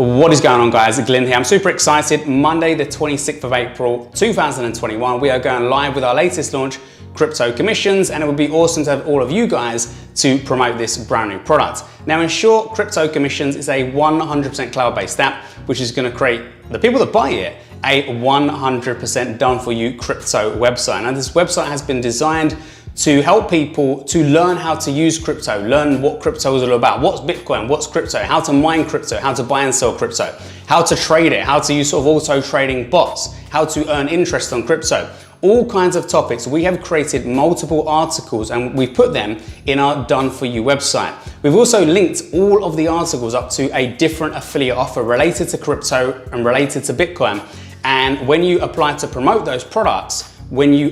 What is going on, guys? Glenn here. I'm super excited. Monday the 26th of April 2021, we are going live with our latest launch, Crypto Commissions, and it would be awesome to have all of you guys to promote this brand new product. Now, in short, Crypto Commissions is a 100% cloud-based app which is going to create the people that buy it a 100% done for you crypto website. Now, this website has been designed to help people to learn how to use crypto, learn what crypto is all about, what's Bitcoin, what's crypto, how to mine crypto, how to buy and sell crypto, how to trade it, how to use sort of auto trading bots, how to earn interest on crypto, all kinds of topics. We have created multiple articles and we've put them in our Done For You website. We've also linked all of the articles up to a different affiliate offer related to crypto and related to Bitcoin. And when you apply to promote those products, when you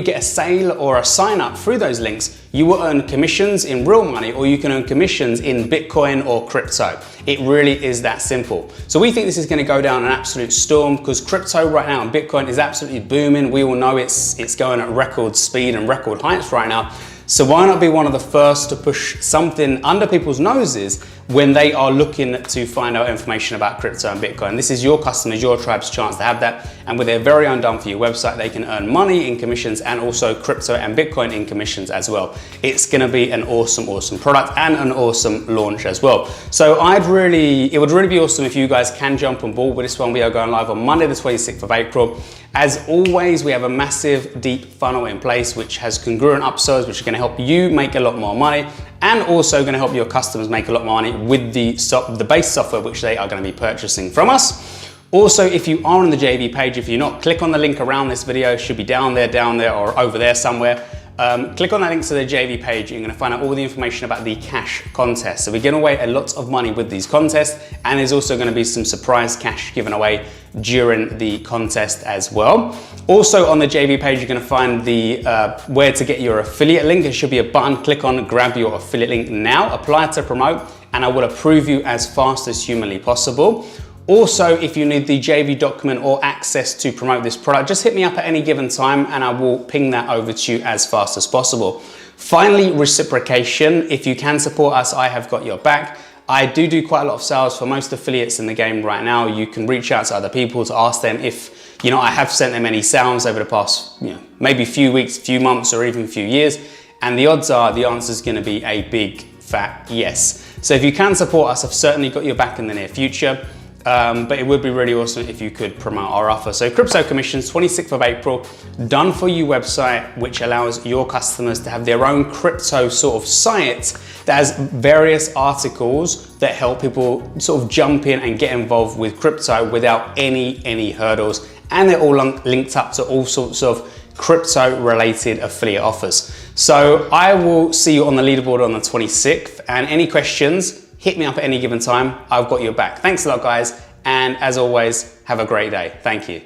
get a sale or a sign up through those links, you will earn commissions in real money, or you can earn commissions in Bitcoin or crypto. It really is that simple. So we think this is going to go down an absolute storm because crypto right now and Bitcoin is absolutely booming. We all know it's going at record speed and record heights right now. So why not be one of the first to push something under people's noses when they are looking to find out information about crypto and Bitcoin? This is your customers, your tribe's chance to have that. And with their very own Done For You website, they can earn money in commissions and also crypto and Bitcoin in commissions as well. It's gonna be an awesome, awesome product and an awesome launch as well. So it would really be awesome if you guys can jump on board with this one. We are going live on Monday, the 26th of April. As always, we have a massive deep funnel in place, which has congruent upsells, which are gonna help you make a lot more money and also gonna help your customers make a lot more money with the base software, which they are gonna be purchasing from us. Also, if you are on the JV page, if you're not, click on the link around this video. It should be down there, or over there somewhere. Click on that link to the JV page. You're going to find out all the information about the cash contest. So we're giving away a lot of money with these contests, and there's also going to be some surprise cash given away during the contest as well. Also on the JV page, you're going to find the where to get your affiliate link. There should be a button. Click on, grab your affiliate link now, apply to promote, and I will approve you as fast as humanly possible. Also, if you need the JV document or access to promote this product, just hit me up at any given time and I will ping that over to you as fast as possible. Finally, reciprocation. If you can support us, I have got your back. I do quite a lot of sales for most affiliates in the game right now. You can reach out to other people to ask them if, I have sent them any sales over the past, maybe few weeks, few months, or even a few years. And the odds are the answer is going to be a big fat yes. So if you can support us, I've certainly got your back in the near future. But it would be really awesome if you could promote our offer. So Crypto Commissions, 26th of April, Done For You website, which allows your customers to have their own crypto sort of site that has various articles that help people sort of jump in and get involved with crypto without any hurdles. And they're all linked up to all sorts of crypto related affiliate offers. So I will see you on the leaderboard on the 26th, and any questions, hit me up at any given time. I've got your back. Thanks a lot, guys. And as always, have a great day. Thank you.